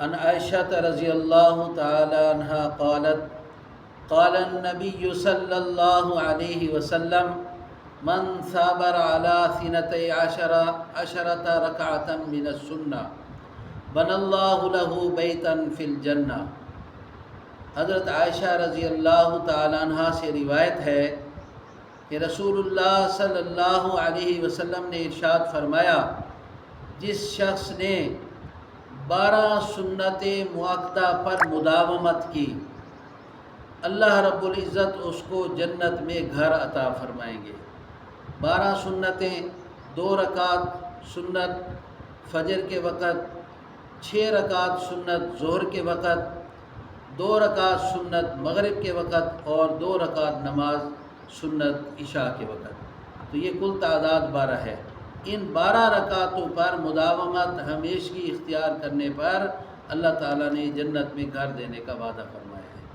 عن عائشة رضی اللہ تعالی عنہا قالت قال النبي صلی اللہ علیہ وسلم من صابر على 12 رکعة من السنة بنى اللہ له بیتا فی الجنہ۔ حضرت عائشہ رضی اللہ تعالی عنہ سے روایت ہے کہ رسول اللہ صلی اللہ علیہ وسلم نے ارشاد فرمایا، جس شخص نے 12 سنت مؤکدہ پر مداومت کی، اللہ رب العزت اس کو جنت میں گھر عطا فرمائیں گے۔ 12 سنتیں، 2 رکعت سنت فجر کے وقت، 6 رکعت سنت ظہر کے وقت، 2 رکعت سنت مغرب کے وقت اور 2 رکعت نماز سنت عشاء کے وقت، تو یہ کل تعداد 12 ہے۔ ان 12 رکعتوں پر مداومت ہمیشگی اختیار کرنے پر اللہ تعالیٰ نے جنت میں گھر دینے کا وعدہ فرمایا ہے۔